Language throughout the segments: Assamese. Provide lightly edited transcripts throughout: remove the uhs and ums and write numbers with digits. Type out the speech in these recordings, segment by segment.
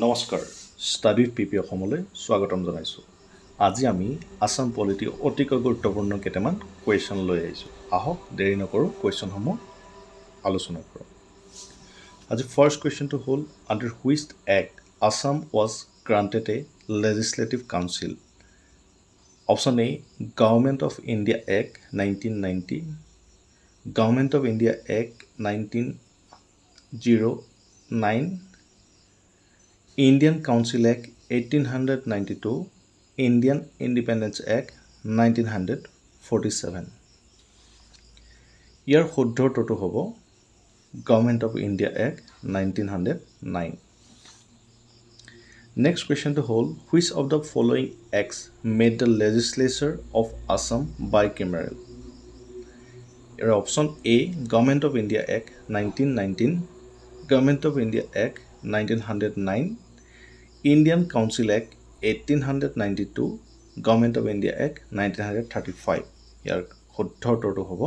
নমস্কাৰ ষ্টাডি পিপি অসমলৈ স্বাগতম জনাইছোঁ। আজি আমি আসাম পলিটি অতিকৈ গুৰুত্বপূৰ্ণ কেইটামান কুৱেশ্যন লৈ আহিছোঁ। আহক দেৰি নকৰোঁ কুৱেশ্যনসমূহ আলোচনা কৰোঁ। আজি ফাৰ্ষ্ট কুৱেশ্যনটো হ'ল under which act Assam was granted a legislative council. Option a government of India act 1990, government of India act 1909, Indian Council Act 1892, Indian Independence Act 1947. ইয়াৰ শুদ্ধ উত্তৰটো হ'ব government of India act 1909. Next কুৱেশ্যনটো হ'ল which of the following acts made the legislature of Assam bicameral. ইয়াৰ option a government of India act 1919, government of India act 1909, Indian Council Act 1892, Government of India Act 1935. ইয়াৰ শুদ্ধ উত্তৰটো হ'ব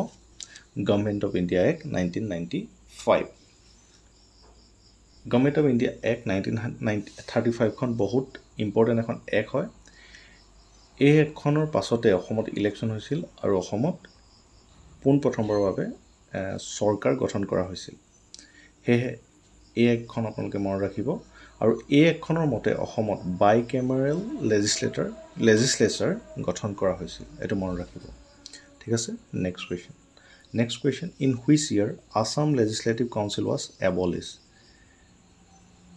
Government of India Act 1995. Government of India Act 1935 খন বহুত ইম্পৰ্টেণ্ট এখন এক্ট হয়। এই এক্টখনৰ পাছতে অসমত ইলেকশ্যন হৈছিল আৰু অসমত পোনপ্ৰথমবাৰৰ বাবে চৰকাৰ গঠন কৰা হৈছিল। সেয়েহে এই এক্টখন আপোনালোকে মনত ৰাখিব। আৰু এই এক্টখনৰ মতে অসমত বাইকেমেৰেল লেজিছলেচাৰ গঠন কৰা হৈছিল, এইটো মনত ৰাখিব। ঠিক আছে, নেক্সট কুৱেশ্যন ইন হুইচ ইয়াৰ Assam legislative council was abolish.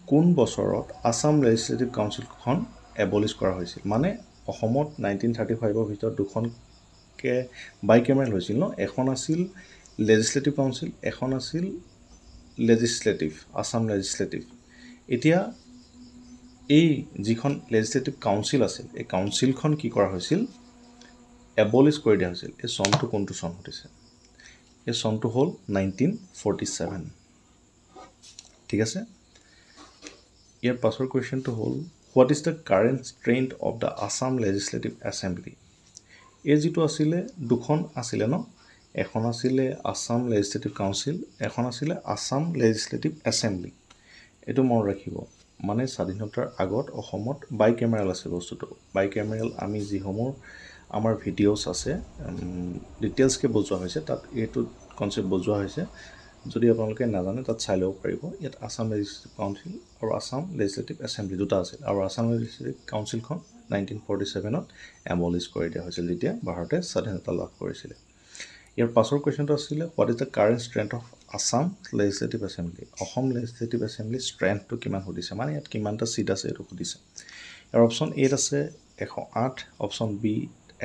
কোন বছৰত আসাম লেজিছলেটিভ কাউন্সিলখন এবলিছ কৰা হৈছিল? মানে অসমত 1935ৰ ভিতৰত দুখনকৈ বাইকেমেৰেল হৈছিল ন। এখন আছিল লেজিছলেটিভ কাউন্সিল, এখন আছিল আসাম লেজিছলেটিভ। এতিয়া এই যিখন লেজিছলেটিভ কাউন্সিল আছিল, এই কাউন্সিলখন কি কৰা হৈছিল? এবলিছ কৰি দিয়া হৈছিল। এই চনটো কোনটো চন সুধিছে? এই চনটো হ'ল 1947। ঠিক আছে, ইয়াৰ পাছৰ কুৱেশ্যনটো হ'ল what is the current strength of the Assam legislative assembly. এই যিটো আছিলে দুখন আছিলে ন, এখন আছিলে আসাম লেজিছলেটিভ কাউন্সিল, এখন আছিলে আসাম লেজিছলেটিভ এছেম্বলি। এইটো মনত ৰাখিব। মানে স্বাধীনতাৰ আগত অসমত বাইকেমেৰেল আছে বস্তুটো। বাইকেমেৰেল আমি যিসমূহ আমাৰ ভিডিঅ'ছ আছে ডিটেইলছকৈ বুজোৱা হৈছে, তাত এইটো কনচেপ্ট বুজোৱা হৈছে। যদি আপোনালোকে নাজানে তাত চাই ল'ব পাৰিব। ইয়াত আসাম লেজিছলেটিভ কাউন্সিল আৰু আসাম লেজিছলেটিভ এছেম্বলি দুটা আছিল। আৰু আসাম লেজিছলেটিভ কাউন্সিলখন 1947ত এবলিছ কৰি দিয়া হৈছিল, যেতিয়া ভাৰতে স্বাধীনতা লাভ কৰিছিলে। ইয়াৰ পাছৰ কুৱেশ্যনটো আছিলে what is the current strength of Assam legislative assembly. Assam legislative এছেম্বলিৰ ষ্ট্ৰেংথটো কিমান সুধিছে, মানে ইয়াত কিমানটা চিট আছে এইটো সুধিছে। ইয়াৰ অপশ্যন এত আছে 108, option B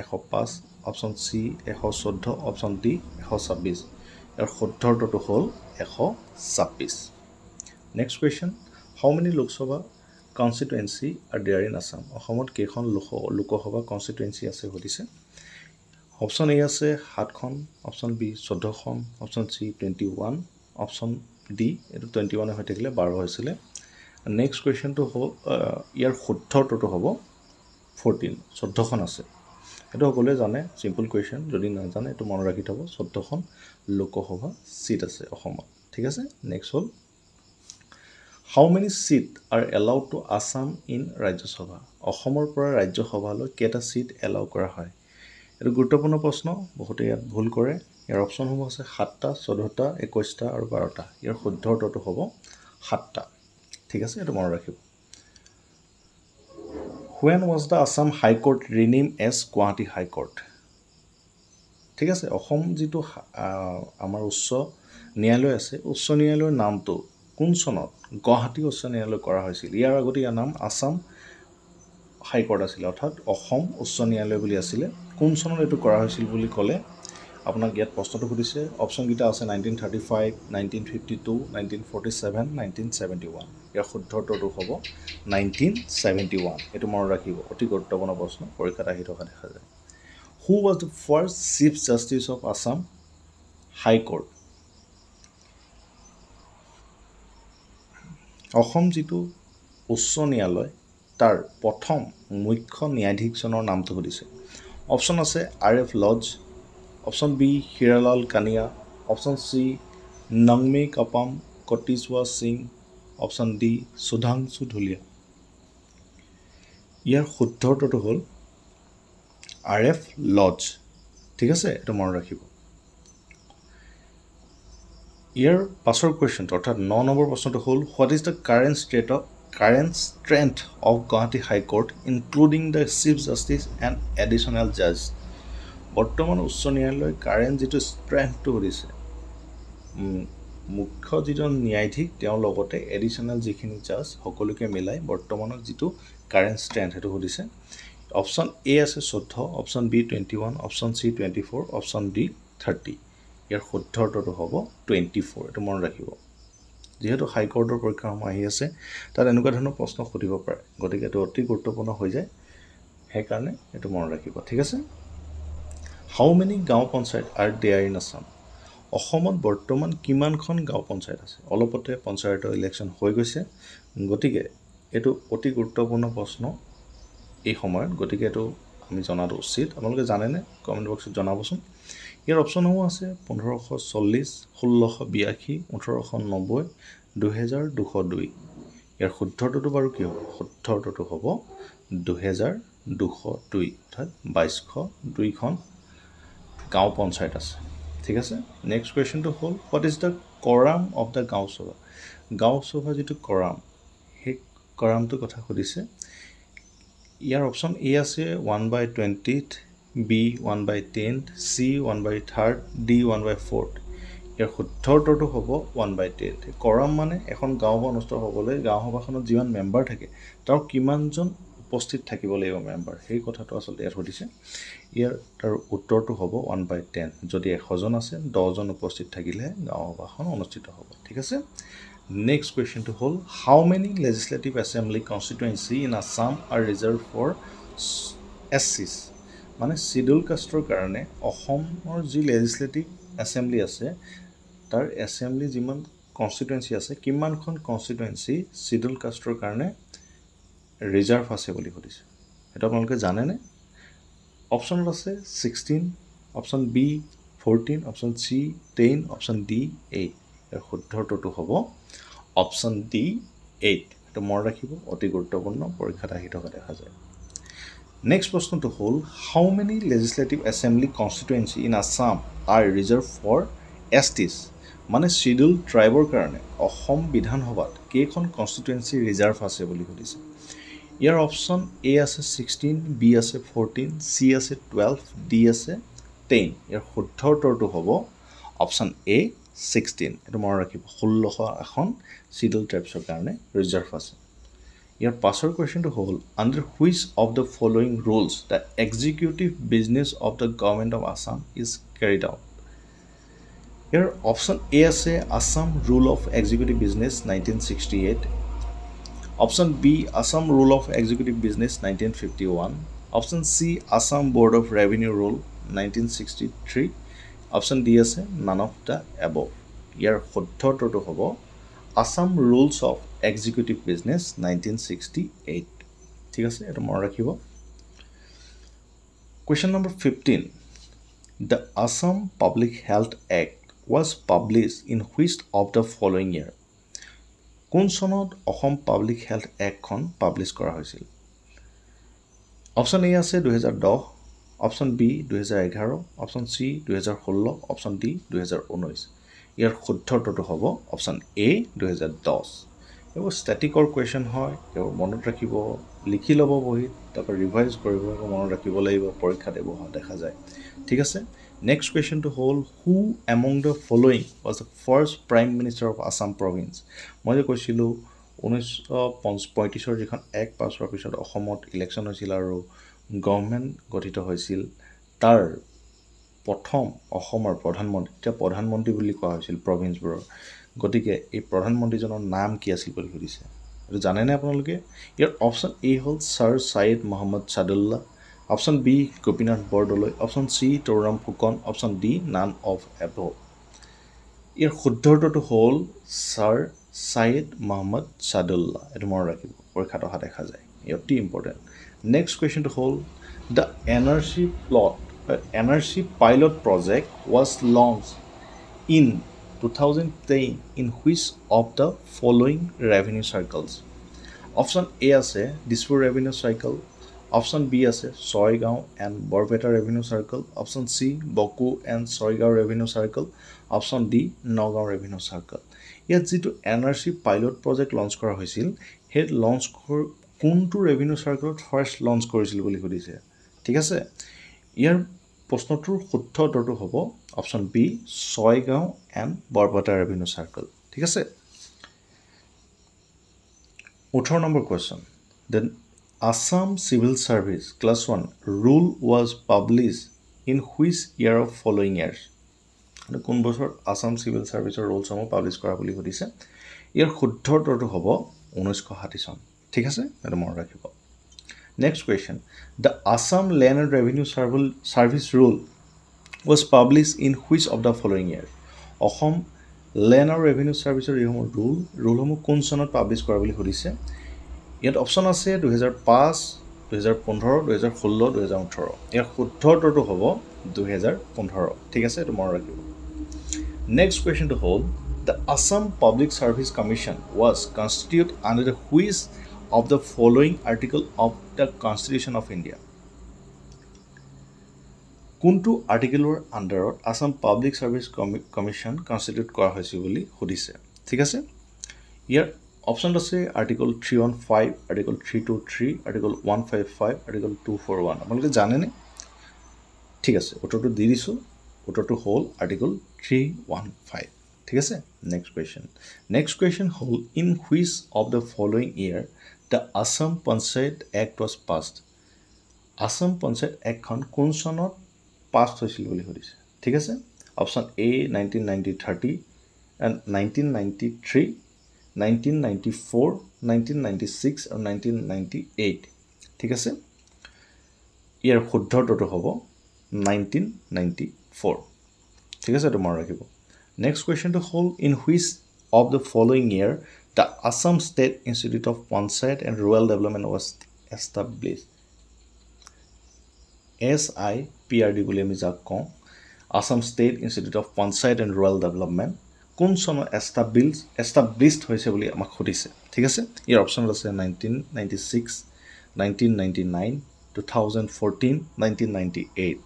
105, option C 114, option D 126। ইয়াৰ শুদ্ধ উত্তৰটো হ'ল 126। Next question how many Lok Sabha constituency are there in Assam. অসমত কেইখন লোকসভা কনষ্টিটুৱেঞ্চি আছে সুধিছে। অপশ্যন এ আছে 7খন, অপশ্যন বি 14খন, অপশ্যন চি 21, অপশ্যন ডি এইটো 21 হৈ থাকিলে 12 হৈছিলে। নেক্সট কুৱেশ্যনটো হ'ল ইয়াৰ শুদ্ধ উত্তৰটো হ'ব 14, 14খন আছে। এইটো সকলোৱে জানে, চিম্পল কুৱেশ্যন। যদি নাজানে এইটো মনত ৰাখি থ'ব। 14খন লোকসভা চিট আছে অসমত। ঠিক আছে, নেক্সট হ'ল how many seats are allowed to Assam in Rajya Sabha. অসমৰ পৰা ৰাজ্যসভালৈ কেইটা চিট এলাউ কৰা হয়? এইটো গুৰুত্বপূৰ্ণ প্ৰশ্ন, বহুতে ইয়াত ভুল কৰে। ইয়াৰ অপশ্যনসমূহ আছে 7টা, 14টা, 21টা আৰু 12টা। ইয়াৰ শুদ্ধ উত্তৰটো হ'ব 7টা। ঠিক আছে, এইটো মনত ৰাখিব। When was the Assam high court rename as Guwahati high court. ঠিক আছে, অসম যিটো আমাৰ উচ্চ ন্যায়ালয় আছে, উচ্চ ন্যায়ালয়ৰ নামটো কোন চনত গুৱাহাটী উচ্চ ন্যায়ালয় কৰা হৈছিল? ইয়াৰ আগতে ইয়াৰ নাম আসাম হাইকোৰ্ট আছিলে, অৰ্থাৎ অসম উচ্চ ন্যায়ালয় বুলি আছিলে। কোন চনত এইটো কৰা হৈছিল বুলি ক'লে আপোনাক ইয়াত প্ৰশ্নটো সুধিছে। অপশ্যনকেইটা আছে 1935, 1952, 1947, 1971। ইয়াৰ শুদ্ধ উত্তৰটো হ'ব 1971। এইটো মনত ৰাখিব, অতি গুৰুত্বপূৰ্ণ প্ৰশ্ন, পৰীক্ষাত আহি থকা দেখা যায়। Who was the first chief justice of Assam high court. Assam যিটো উচ্চ ন্যায়ালয় তাৰ প্ৰথম মুখ্য ন্যায়াধীশজনৰ নামটো সুধিছে। অপশ্যন আছে RF Lodge, option B Hiralal Kania, option C Nongmeikapam Kotishwar Singh, option D Sudhanshu Dhulia. ইয়াৰ শুদ্ধ উত্তৰটো হ'ল RF লজ ঠিক আছে এটা মনত ৰাখিব ইয়াৰ পাছৰ কোৱেশ্চন অৰ্থাৎ 9 নম্বৰ প্ৰশ্নটো হ'ল what is the current strength of Guwahati High Court including the Chief Justice and additional judge বৰ্তমান উচ্চ ন্যায়ালয় কাৰেন্ট যেটো স্ট্ৰেংথটো দিছে মুখ্য যিজন ন্যায়াধীশ তেওঁৰ লগতে এডিশনাল যিখিনি জাজ সকলোকে মিলাই বৰ্তমানৰ যেটো কাৰেন্ট স্ট্ৰেংথ হেতু দিছে অপচন এ আছে 14 option B 21 option C 24 option D 30 ইয়াৰ শুদ্ধ উত্তৰটো হ'ব 24 এটো মনত ৰাখিব যেহেতু হাই কোৰ্টৰ পৰীক্ষা সময় আহি আছে তাত এনেকুৱা ধৰণৰ প্ৰশ্ন সুধিব পাৰে গতিকে এটো অতি গুৰুত্বপূৰ্ণ হৈ যায় হে কাৰণে এটো মনত ৰাখিব ঠিক আছে How many গাঁও panchayat are there in Assam? অসমত বৰ্তমান কিমানখন গাঁও পঞ্চায়ত আছে অলপতে পঞ্চায়তৰ ইলেকশ্যন হৈ গৈছে গতিকে এটো অতি গুৰুত্বপূৰ্ণ প্ৰশ্ন এই সময়ত গতিকে এটো আমি জনাটো উচিত আপোনালোকে জানে নে কমেন্ট বক্সত জনাবচোন ইয়াৰ অপচনসমূহ আছে 1540 1682 1890 2202 ইয়াৰ শুদ্ধ উত্তৰটো বাৰু কি হ'ব শুদ্ধ উত্তৰটো হ'ব 2202 অৰ্থাৎ 2202 খন গাঁও পঞ্চায়ত আছে ঠিক আছে নেক্সট কোৱেশ্চনটো হ'ল what is the quorum of the Gaon Sabha যেটো কোৰাম হে কোৰামটো কথা সুধিছে ইয়াৰ অপচন এ আছে 1/20th বি 1/10th সি 1/3rd ডি 1/4th ইয়াৰ শুদ্ধ উত্তৰটো হ'ব 1/10th কোৰাম মানে এখন গাঁও অনুষ্ঠিত হ'বলৈ গাঁও সভাখনত যিমান মেম্বাৰ থাকে তাৰ কিমানজন উপস্থিত থাকিব লাগিব মেম্বাৰ সেই কথাটো আসলে ইয়াত সুধিছে ইয়াৰ তাৰ উত্তৰটো হ'ব 1/10 যদি 100 জন আছে 10 জন উপস্থিত থাকিলে গাঁও সভাখন অনুষ্ঠিত হ'ব ঠিক আছে নেক্সট কোৱেশ্চনটো হ'ল how many legislative assembly constituency in Assam are reserve for SCs মানে শিডিউল কাষ্টৰ কাৰণে অসমৰ যি লেজিসলেটিভ এসেম্বলি আছে তাৰ এসেম্বলি যিমান কনস্টিটুৱেন্সি আছে কিমানখন কনস্টিটুৱেন্সি শিডিউল কাষ্টৰ কাৰণে ৰিজাৰ্ভ আছে বুলি কৈছে এটা আপোনালোকে জানে নে option A 16 option B 14 option C 10 option D 8 এর শুদ্ধ উত্তৰটো হ'ব অপচন ডি 8 এটা মনত ৰাখিব অতি গুৰুত্বপূৰ্ণ পৰীক্ষাত আহি থকা দেখা যায় নেক্সট প্ৰশ্নটো হ'ল how many legislative assembly constituency in Assam are reserve for STs মানে শিডিউল ট্ৰাইবৰ কাৰণে অসম বিধানসভাত কেইখন কনস্টিটুৱেন্সি ৰিজাৰ্ভ আছে বুলি কৈছে ইয়াৰ অপচন এ আছে 16 বি আছে 14 সি আছে 12 ডি আছে 10 ইয়াৰ শুদ্ধ উত্তৰটো হ'ব অপচন এ 16 এটো মনত ৰাখিব 16 এখন শিডিউল ট্ৰাইবছৰ কাৰণে ৰিজাৰ্ভ আছে ইয়াৰ পাছৰ কোৱেশ্চনটো হ'ল under which of the following rules the executive business of the government of Assam is carried out ইয়াৰ অপচন এ আছে Assam rule of executive business 1968 Option B, Assam Rule of Executive Business 1951. Option C, Assam Board of Revenue Rule 1963. Option D is none of the above. Here, শুদ্ধ উত্তৰটো হ'ব Assam Rules of Executive Business 1968. ঠিক আছে এটা মনত ৰাখিব Question number 15. The Assam Public Health Act was published in which of the following year? কোন সনত অসম পাব্লিক হেলথ এক্টখন পাবলিশ কৰা হৈছিল অপচন এ আছে 2010 option B 2011 option C 2016 option D 2019 ইয়াৰ শুদ্ধ উত্তৰটো হ'ব অপচন এ 2010 এবোৰ স্ট্যাটিকৰ কোৱেশ্চন হয় এবোৰ মনত ৰাখিব লিখি ল'ব বহি তাৰপৰ ৰিভাইজ কৰিব আৰু মনত ৰাখিব লাগিব পৰীক্ষা দেব দেখা যায় ঠিক আছে Next question to hold who among the following was the first prime minister of Assam province? মই কৈছিলো 1935 যিখন এক পাছ হোৱাৰ পিছত অসমত ইলেকশ্যন হৈছিল আৰু গভৰ্ণমেণ্ট গঠিত হৈছিল তাৰ প্ৰথম অসমৰ প্ৰধানমন্ত্ৰী বুলি কোৱা হৈছিল প্ৰভিন্সবোৰৰ গতিকে এই প্ৰধানমন্ত্ৰীজনৰ নাম কি আছিল বুলি সুধিছে এটো জানে নে আপোনালোকে ইয়াৰ অপচন এ হ'ল sir Syed Mohammad Saadullah Option B, Gopinath Bordoloi. Option C, Toram Phukon. Option D, none of above. Here, শুদ্ধ উত্তৰটো হ'ল Sir Syed Mohammad Sadullah. এটো মনত ৰাখিব পৰীক্ষাত অহা দেখা যায় অতি ইম্পৰ্টেন্ট নেক্সট কোৱেশ্চনটো হ'ল the NRC pilot project was launched in 2010 in which of the following revenue cycles Option A আছে Dispur revenue cycle option B আছে Chaygaon and Barpeta revenue circle, option C Boko and Chaygaon revenue circle, option D Nagaon revenue circle. ইয়াত যিটো NRC পাইলট প্ৰজেক্ট লঞ্চ কৰা হৈছিল সেই লঞ্চ কোনটো ৰেভিনিউ চাৰ্কলত ফাৰ্ষ্ট লঞ্চ কৰিছিল বুলি সুধিছে। ঠিক আছে, ইয়াৰ প্ৰশ্নটোৰ শুদ্ধ উত্তৰটো হ'ব option B Chaygaon and Barpeta revenue circle. ঠিক আছে, 18 number question, then Assam Civil Service Class 1 rule was published in which year of following years? কোন বছৰ আসাম চিভিল সাৰ্ভিসৰ ৰুলসমূহ পাব্লিছ কৰা বুলি সুধিছে। ইয়াৰ শুদ্ধ উত্তৰটো হ'ব 1960 চন। ঠিক আছে, এটা মনত ৰাখিব। Next question, the Assam land and revenue service rule was published in which of the following years? Assam land আৰু ৰেভিনিউ সাৰ্ভিসৰ যিসমূহ ৰুলসমূহ কোন চনত পাব্লিছ কৰা বুলি সুধিছে। ইয়াত অপশ্যন আছে 2005, 2015, 2016, 2018। ইয়াৰ শুদ্ধ উত্তৰটো হ'ব 2015। ঠিক আছে, এইটো মনত ৰাখিব। নেক্সট কুৱেশ্যনটো হ'ল the Assam public service commission was constitute under the which of the following article of the constitution of India? কোনটো আৰ্টিকেলৰ আণ্ডাৰত Assam public service commission constitute কৰা হৈছে বুলি সুধিছে। ঠিক আছে, ইয়াৰ অপশ্যন আছে আৰ্টিকল 315, আৰ্টিকল 323, আৰ্টিকল 155, আৰ্টিকল 241। আপোনালোকে জানেনে? ঠিক আছে, উত্তৰটো দি দিছোঁ। উত্তৰটো হ'ল আৰ্টিকল 315। ঠিক আছে, নেক্সট কুৱেশ্যন হ'ল in which of the following year the Assam panchayat act was passed? Assam panchayat এক্টখন কোন চনত পাছ হৈছিল বুলি সুধিছে। ঠিক আছে, অপশ্যন এ 1930 এণ্ড 1993, 1994, 1996 আৰু 1998। ঠিক আছে, ইয়াৰ শুদ্ধ উত্তৰটো হ'ব 1994। ঠিক আছে, এইটো মনত ৰাখিব। নেক্সট কুৱেশ্যনটো হ'ল in which of the following year the Assam state institute of panchayat and rural development was establish? SIPRD বুলি আমি যাক কওঁ, Assam state institute of panchayat and rural development কোন চনত এষ্টাব্লিছড হৈছে বুলি আমাক সুধিছে। ঠিক আছে, ইয়াৰ অপশ্যন আছে 1996, 1999, 2014, 1998।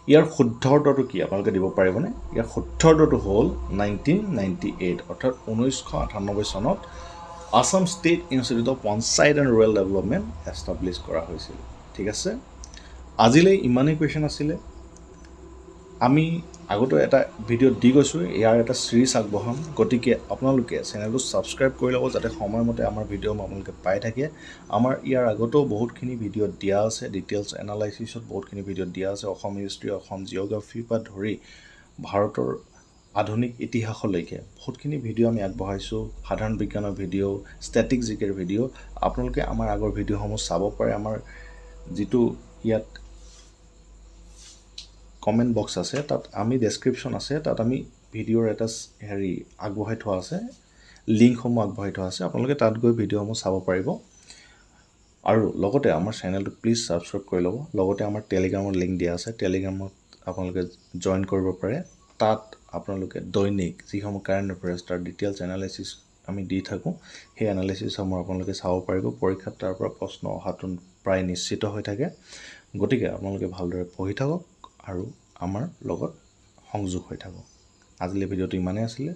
ইয়াৰ শুদ্ধ উত্তৰটো কি আপোনালোকে দিব পাৰিবনে? ইয়াৰ শুদ্ধ উত্তৰটো হ'ল 1998, অৰ্থাৎ 1998 চনত Assam state institute of panchayat and rural development establish কৰা হৈছিল। ঠিক আছে, আজিলৈ ইমানেই কুৱেশ্যন আছিলে। আমি আগতে এটা ভিডিঅ' দি গৈছোঁ, ইয়াৰ এটা ছিৰিজ আগবঢ়াম। গতিকে আপোনালোকে চেনেলটো ছাবস্ক্ৰাইব কৰি ল'ব যাতে সময়মতে আমাৰ ভিডিঅ' আপোনালোকে পাই থাকে। আমাৰ ইয়াৰ আগতেও বহুতখিনি ভিডিঅ' দিয়া আছে, ডিটেইলছ এনালাইচিছত বহুতখিনি ভিডিঅ' দিয়া আছে। অসম হিষ্ট্ৰী, অসম জিঅ'গ্ৰাফিৰ পৰা ধৰি ভাৰতৰ আধুনিক ইতিহাসলৈকে বহুতখিনি ভিডিঅ' আমি আগবঢ়াইছোঁ। সাধাৰণ বিজ্ঞানৰ ভিডিঅ', ষ্টেটিক জিকেৰ ভিডিঅ'। আপোনালোকে আমাৰ আগৰ ভিডিঅ'সমূহ চাব পাৰে। আমাৰ যিটো ইয়াত কমেণ্ট বক্স আছে তাত আমি ডেছক্ৰিপশ্যন আছে, তাত আমি ভিডিঅ'ৰ এটা আগবঢ়াই থোৱা আছে, লিংকসমূহ আগবঢ়াই থোৱা আছে। আপোনালোকে তাত গৈ ভিডিঅ'সমূহ চাব পাৰিব। আৰু লগতে আমাৰ চেনেলটো প্লিজ ছাবস্ক্ৰাইব কৰি ল'ব। লগতে আমাৰ টেলিগ্ৰামৰ লিংক দিয়া আছে, টেলিগ্ৰামত আপোনালোকে জইন কৰিব পাৰে। তাত আপোনালোকে দৈনিক যিসমূহ কাৰেণ্ট এফেয়াৰ্ছ তাৰ ডিটেইলছ এনালাইচিছ আমি দি থাকোঁ, সেই এনালাইচিছসমূহ আপোনালোকে চাব পাৰিব। পৰীক্ষাত তাৰ পৰা প্ৰশ্ন অহাটো প্ৰায় নিশ্চিত হৈ থাকে। গতিকে আপোনালোকে ভালদৰে পঢ়ি থাকক আৰু আমাৰ লগত সংযোগ হৈ থাকক। আজিলৈ ভিডিঅ'টো ইমানেই আছিলে।